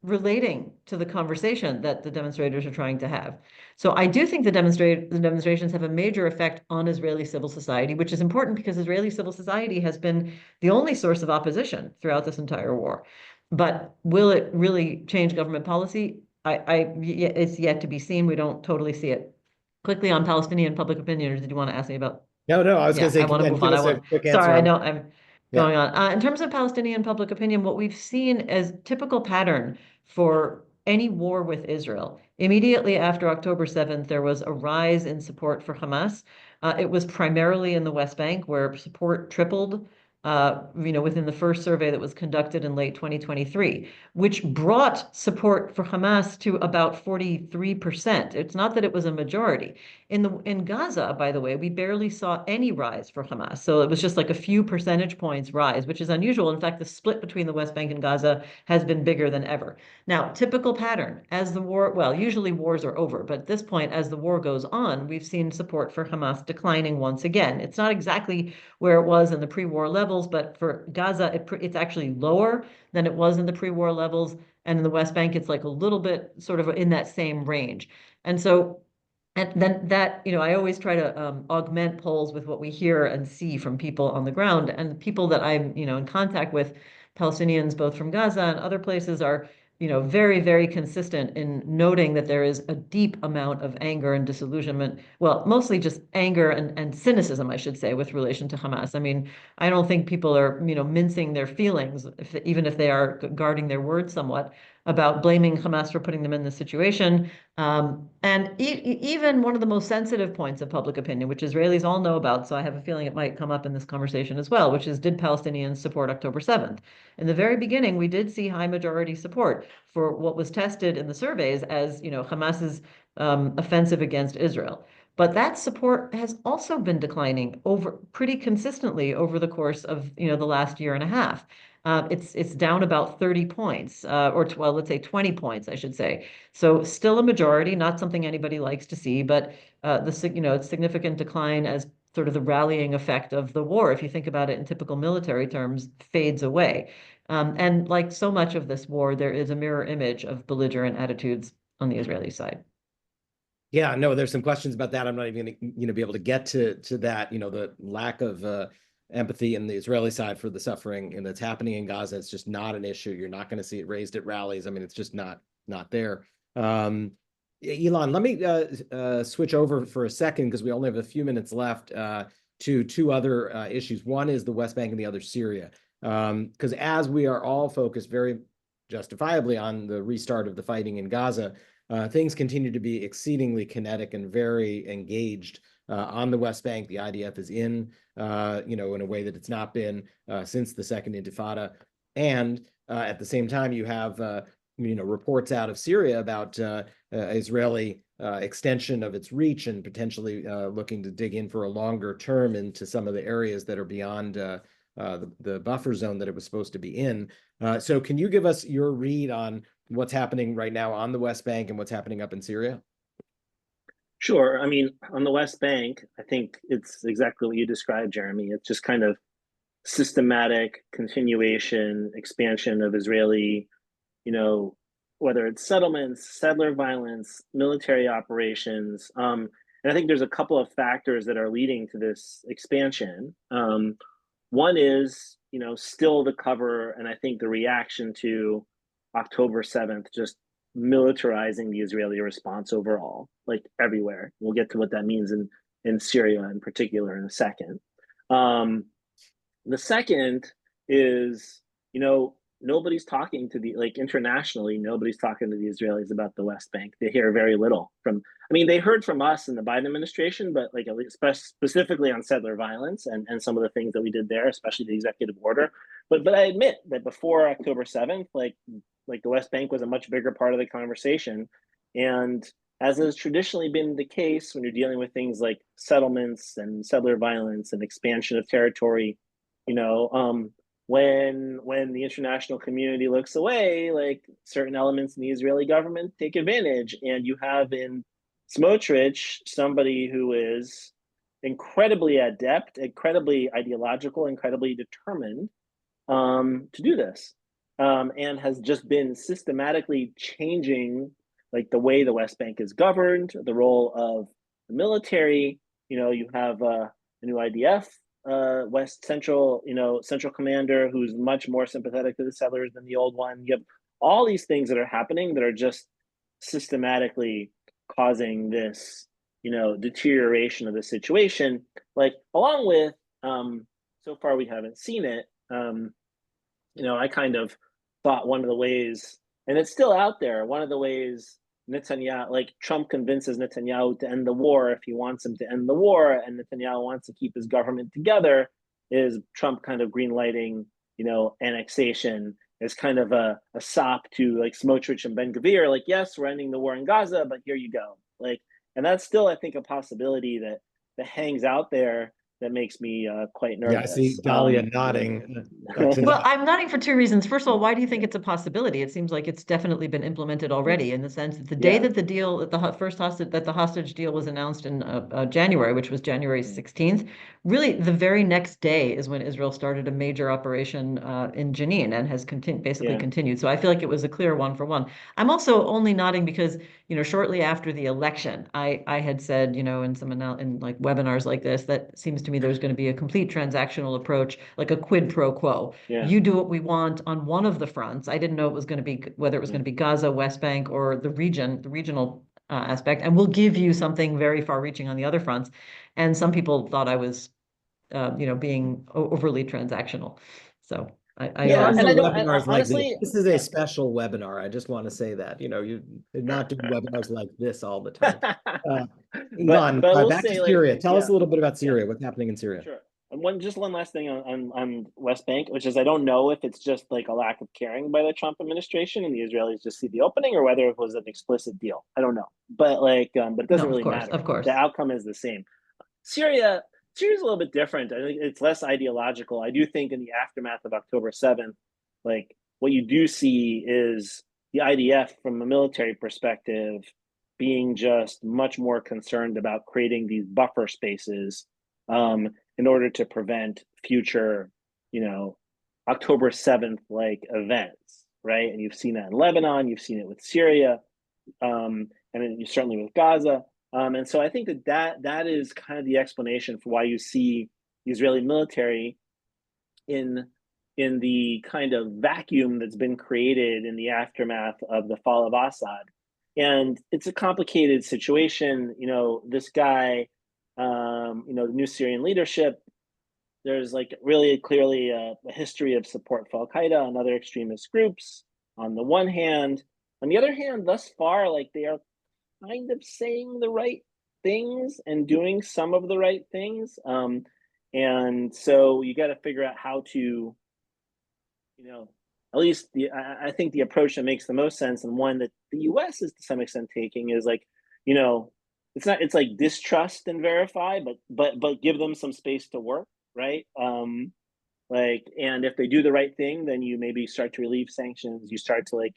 relating to the conversation that the demonstrators are trying to have. So I do think the demonstrations have a major effect on Israeli civil society, which is important because Israeli civil society has been the only source of opposition throughout this entire war. But will it really change government policy? It's yet to be seen. We don't totally see it. Quickly on Palestinian public opinion, or did you want to ask me about? No, I was going Yeah, to say, I want to move give on. us a quick answer Sorry, I on. know I'm Yeah. going on. In terms of Palestinian public opinion, what we've seen as typical pattern for any war with Israel, immediately after October 7th, there was a rise in support for Hamas. It was primarily in the West Bank, where support tripled, within the first survey that was conducted in late 2023, which brought support for Hamas to about 43%. It's not that it was a majority. In Gaza, by the way, we barely saw any rise for Hamas. So it was just like a few percentage points rise, which is unusual. In fact, the split between the West Bank and Gaza has been bigger than ever. Now, typical pattern as the war, well, usually wars are over, but at this point, as the war goes on, we've seen support for Hamas declining once again. It's not exactly where it was in the pre-war levels, but for Gaza, it's actually lower than it was in the pre-war levels. And in the West Bank, it's like a little bit sort of in that same range. And then that, I always try to augment polls with what we hear and see from people on the ground. And people that I'm, in contact with, Palestinians, both from Gaza and other places, are, very, very consistent in noting that there is a deep amount of anger and disillusionment. Well, mostly just anger and cynicism, I should say, with relation to Hamas. I mean, I don't think people are, mincing their feelings, even if they are guarding their words somewhat, about blaming Hamas for putting them in this situation. And even one of the most sensitive points of public opinion, which Israelis all know about, so I have a feeling it might come up in this conversation as well, which is, did Palestinians support October 7th? In the very beginning, we did see high majority support for what was tested in the surveys as, Hamas's offensive against Israel. But that support has also been declining over pretty consistently over the course of, the last year and a half. It's down about 30 points, well, let's say 20 points, I should say. So still a majority, not something anybody likes to see, but it's significant decline as sort of the rallying effect of the war, if you think about it in typical military terms, fades away. And like so much of this war, there is a mirror image of belligerent attitudes on the Israeli side. Yeah, no, there's some questions about that. I'm not even going to be able to get to that. The lack of empathy in the Israeli side for the suffering and that's happening in Gaza. It's just not an issue. You're not going to see it raised at rallies. I mean, it's just not there. Ilan, let me switch over for a second because we only have a few minutes left to two other issues. One is the West Bank and the other Syria. Because as we are all focused very justifiably on the restart of the fighting in Gaza, things continue to be exceedingly kinetic and very engaged on the West Bank. The IDF is in a way that it's not been since the Second Intifada. And at the same time, you have reports out of Syria about Israeli extension of its reach and potentially looking to dig in for a longer term into some of the areas that are beyond the buffer zone that it was supposed to be in. So can you give us your read on what's happening right now on the West Bank and what's happening up in Syria? Sure. I mean, on the West Bank, I think it's exactly what you described, Jeremy. It's just kind of systematic continuation, expansion of Israeli, whether it's settlements, settler violence, military operations. And I think there's a couple of factors that are leading to this expansion. One is, still the cover, and I think the reaction to October 7th, just militarizing the Israeli response overall, like everywhere. We'll get to what that means in Syria in particular in a second. The second is, nobody's talking to the, like, internationally, nobody's talking to the Israelis about the West Bank. They hear very little from, I mean, they heard from us in the Biden administration, but like, at least specifically on settler violence and some of the things that we did there, especially the executive order. But I admit that before October 7th, like the West Bank was a much bigger part of the conversation. And as has traditionally been the case when you're dealing with things like settlements and settler violence and expansion of territory, you know, when the international community looks away, like, certain elements in the Israeli government take advantage, and you have in Smotrich somebody who is incredibly adept, incredibly ideological, incredibly determined to do this, and has just been systematically changing, like, the way the West Bank is governed, the role of the military. You know, you have a new IDF West Central, Central Commander, who's much more sympathetic to the settlers than the old one. You have all these things that are happening that are just systematically causing this, deterioration of the situation. Like, along with, so far we haven't seen it. I kind of thought one of the ways, and it's still out there, one of the ways Netanyahu, like, Trump convinces Netanyahu to end the war if he wants him to end the war, and Netanyahu wants to keep his government together, is Trump kind of greenlighting, annexation as kind of a sop to, like, Smotrich and Ben Gvir, like, yes, we're ending the war in Gaza, but here you go. Like, and that's still, I think, a possibility that hangs out there that makes me quite nervous. Yeah, I see Dahlia nodding. Well, I'm nodding for two reasons. First of all, why do you think it's a possibility? It seems like it's definitely been implemented already, in the sense that the day that the deal, that the hostage deal was announced in January, which was January 16th, really the very next day is when Israel started a major operation in Jenin, and has basically continued. So I feel like it was a clear 1-for-1. I'm also only nodding because, shortly after the election, I had said, in some in like webinars like this, that seems to me there's going to be a complete transactional approach, like a quid pro quo. You do what we want on one of the fronts. I didn't know it was going to be, whether it was going to be Gaza, West Bank, or the regional aspect, and we'll give you something very far-reaching on the other fronts. And some people thought I was, being overly transactional. So and I don't, webinars honestly, like this is a special webinar. I just want to say that, you're not doing webinars like this all the time. Ilan, but we'll back say, to Syria. like, Tell us a little bit about Syria. What's happening in Syria? Sure. And one last thing on West Bank, which is, I don't know if it's just like a lack of caring by the Trump administration and the Israelis just see the opening, or whether it was an explicit deal. I don't know, but like, but it doesn't really matter. Of course, the outcome is the same. Syria's a little bit different. I think it's less ideological. I do think in the aftermath of October 7th, like, what you do see is the IDF, from a military perspective, being just much more concerned about creating these buffer spaces in order to prevent future, October 7th like events, right? And you've seen that in Lebanon, you've seen it with Syria, and then certainly with Gaza. And so I think that is kind of the explanation for why you see the Israeli military in the kind of vacuum that's been created in the aftermath of the fall of Assad. And it's a complicated situation. This guy, the new Syrian leadership, there's, like, really clearly a history of support for Al-Qaeda and other extremist groups on the one hand. On the other hand, thus far, like, they are kind of saying the right things and doing some of the right things. And so you got to figure out how to, at least I think the approach that makes the most sense, and one that the US is to some extent taking, is like, it's like distrust and verify, but give them some space to work, right? Like, and if they do the right thing, then you maybe start to relieve sanctions. You start to, like,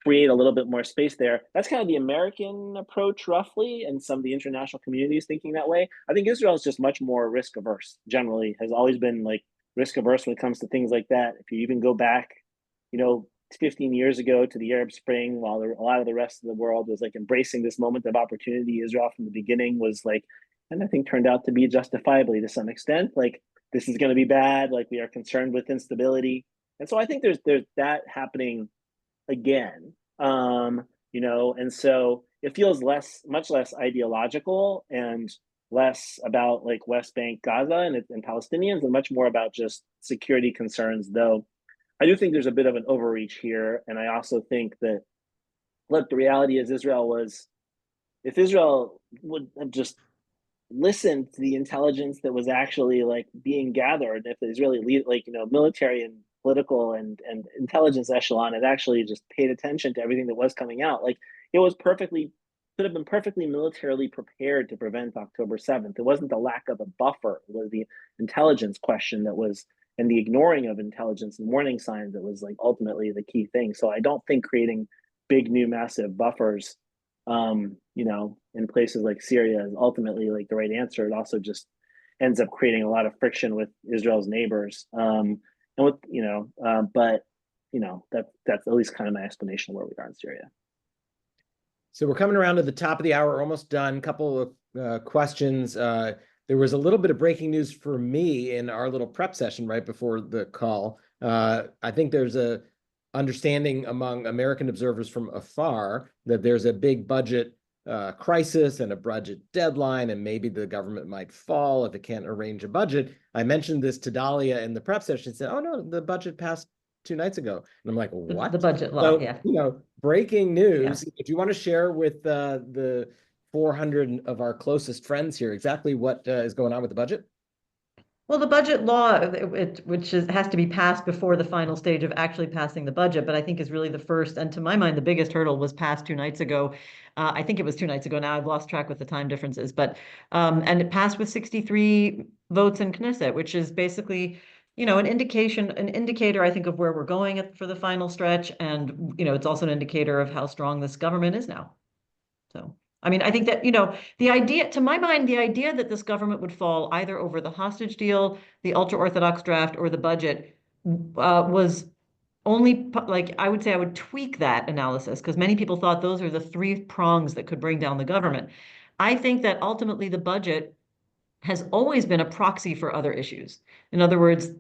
create a little bit more space there. That's kind of the American approach, roughly, and some of the international communities thinking that way. I think Israel is just much more risk averse. Generally, has always been, like, risk averse when it comes to things like that. If you even go back, 15 years ago to the Arab Spring, while a lot of the rest of the world was, like, embracing this moment of opportunity, Israel from the beginning was like, and I think turned out to be justifiably to some extent, like, this is going to be bad. Like, we are concerned with instability, and so I think there's that happening again. And so it feels much less ideological, and less about like West Bank, Gaza, and Palestinians, and much more about just security concerns. Though I do think there's a bit of an overreach here, and I also think that, look, the reality is if Israel would have just listened to the intelligence that was actually like being gathered, if the Israeli military and political and intelligence echelon had actually just paid attention to everything that was coming out, like it was could have been perfectly militarily prepared to prevent October 7th. It wasn't the lack of a buffer, it was the intelligence question that was, and the ignoring of intelligence and warning signs that was like ultimately the key thing. So I don't think creating big new massive buffers in places like Syria is ultimately like the right answer. It also just ends up creating a lot of friction with Israel's neighbors. And with but that's at least kind of my explanation of where we are in Syria. So we're coming around to the top of the hour, almost done. Couple of questions. There was a little bit of breaking news for me in our little prep session right before the call. I think there's a understanding among American observers from afar that there's a big budget crisis and a budget deadline, and maybe the government might fall if it can't arrange a budget. I mentioned this to Dahlia in the prep session. She said, "Oh no, the budget passed 2 nights ago." And I'm like, "What?" The budget law, So, yeah. Breaking news. Yeah. Do you want to share with the 400 of our closest friends here exactly what is going on with the budget? Well, the budget law, has to be passed before the final stage of actually passing the budget, but I think is really the first, and to my mind, the biggest hurdle was passed 2 nights ago. I think it was 2 nights ago now. I've lost track with the time differences, but and it passed with 63 votes in Knesset, which is basically, an indicator, I think, of where we're going for the final stretch, and it's also an indicator of how strong this government is now. So. I mean, I think that, the idea, to my mind, the idea that this government would fall either over the hostage deal, the ultra-Orthodox draft, or the budget was only, like, I would say I would tweak that analysis because many people thought those are the three prongs that could bring down the government. I think that ultimately the budget has always been a proxy for other issues. In other words,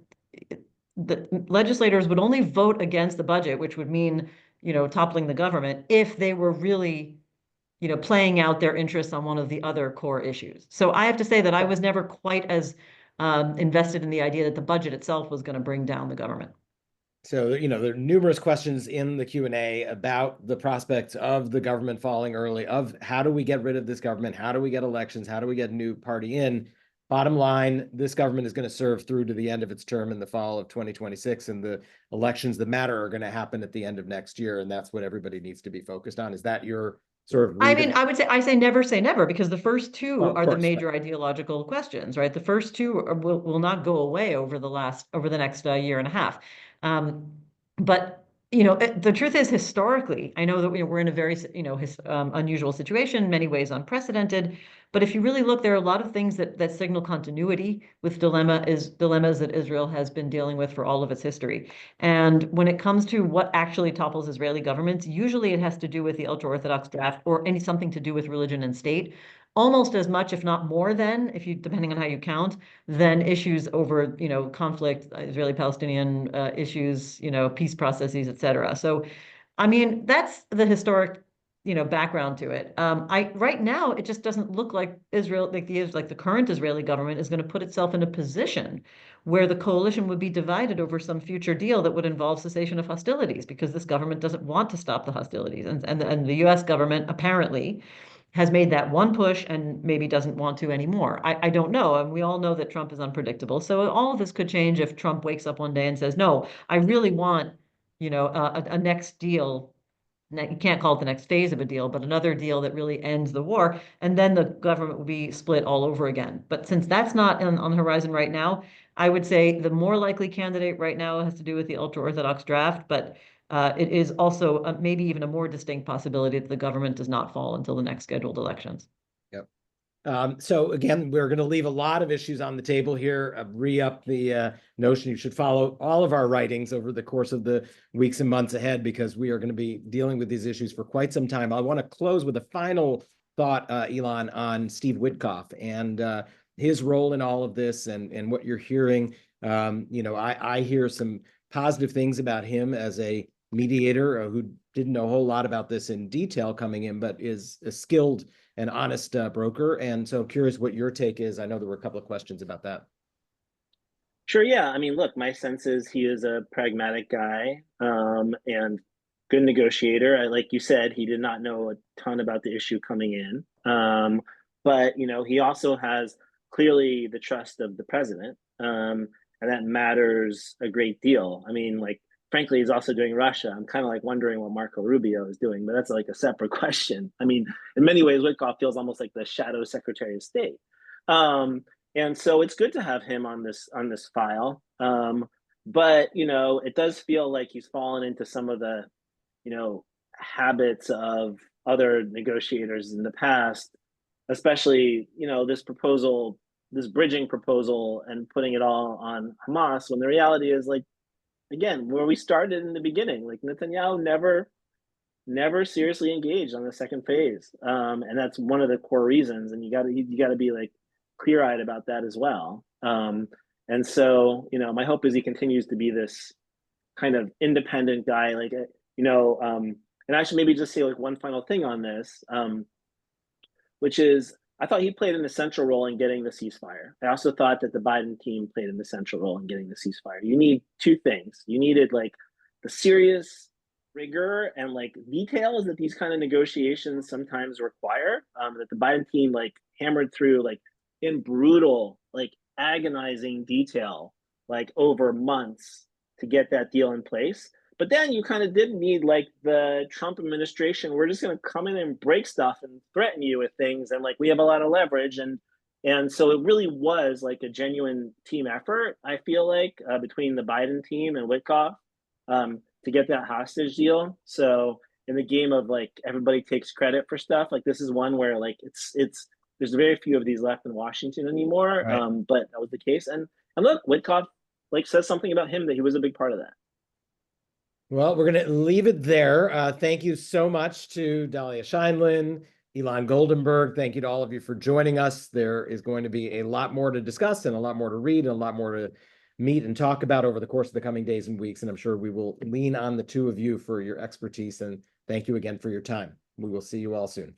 the legislators would only vote against the budget, which would mean, toppling the government, if they were really playing out their interests on one of the other core issues. So I have to say that I was never quite as invested in the idea that the budget itself was going to bring down the government. So, there are numerous questions in the Q&A about the prospects of the government falling early, of how do we get rid of this government? How do we get elections? How do we get a new party in? Bottom line, this government is going to serve through to the end of its term in the fall of 2026, and the elections that matter are going to happen at the end of next year, and that's what everybody needs to be focused on. Is that your sort of I mean, I say never, because the first two Of are the course, major ideological questions, right? The first two will not go away over the next year and a half. But the truth is, historically, I know that we're in a very unusual situation, in many ways unprecedented. But if you really look, there are a lot of things that signal continuity with dilemmas that Israel has been dealing with for all of its history. And when it comes to what actually topples Israeli governments, usually it has to do with the ultra-Orthodox draft or something to do with religion and state, almost as much, if not more than, depending on how you count, than issues over, conflict, Israeli-Palestinian issues, peace processes, et cetera. So, I mean, that's the historic, background to it. Right now, it just doesn't look like Israel, like the current Israeli government is going to put itself in a position where the coalition would be divided over some future deal that would involve cessation of hostilities, because this government doesn't want to stop the hostilities, and the U.S. government apparently has made that one push and maybe doesn't want to anymore. I don't know. And we all know that Trump is unpredictable. So all of this could change if Trump wakes up one day and says, no, I really want, a next deal. You can't call it the next phase of a deal, but another deal that really ends the war. And then the government will be split all over again. But since that's not on the horizon right now, I would say the more likely candidate right now has to do with the ultra-Orthodox draft. But it is also maybe even a more distinct possibility that the government does not fall until the next scheduled elections. Yep. So again, we're going to leave a lot of issues on the table here. Re-up the notion you should follow all of our writings over the course of the weeks and months ahead, because we are going to be dealing with these issues for quite some time. I want to close with a final thought, Ilan, on Steve Witkoff and his role in all of this, and what you're hearing. I hear some positive things about him as a mediator who didn't know a whole lot about this in detail coming in, but is a skilled an honest broker. And so curious what your take is. I know there were a couple of questions about that. Sure, yeah. I mean, look, my sense is he is a pragmatic guy, and good negotiator. Like you said, he did not know a ton about the issue coming in. But you know, he also has clearly the trust of the president, and that matters a great deal. I mean, like, frankly, he's also doing Russia. I'm kind of like wondering what Marco Rubio is doing, but that's like a separate question. I mean, in many ways, Witkoff feels almost like the shadow Secretary of State. And so it's good to have him on this file. But you know, it does feel like he's fallen into some of the, you know, habits of other negotiators in the past, especially, you know, this proposal, this bridging proposal, and putting it all on Hamas, when the reality is, like, again, where we started in the beginning, like Netanyahu never seriously engaged on the second phase, and that's one of the core reasons. And you got to be like clear-eyed about that as well. And so, you know, my hope is he continues to be this kind of independent guy, like, you know, and I should maybe just say like one final thing on this, which is I thought he played an essential role in getting the ceasefire. I also thought that the Biden team played an essential role in getting the ceasefire. You need two things. You needed like the serious rigor and like details that these kind of negotiations sometimes require, that the Biden team like hammered through like in brutal, like agonizing detail, like over months to get that deal in place. But then you kind of did need like the Trump administration. We're just going to come in and break stuff and threaten you with things, and like we have a lot of leverage, and so it really was like a genuine team effort. I feel like between the Biden team and Witkoff, to get that hostage deal. So in the game of like everybody takes credit for stuff, like this is one where like it's there's very few of these left in Washington anymore. Right. But that was the case, and look, Witkoff like says something about him that he was a big part of that. Well, we're going to leave it there. Thank you so much to Dahlia Scheindlin, Ilan Goldenberg. Thank you to all of you for joining us. There is going to be a lot more to discuss and a lot more to read and a lot more to meet and talk about over the course of the coming days and weeks. And I'm sure we will lean on the two of you for your expertise. And thank you again for your time. We will see you all soon.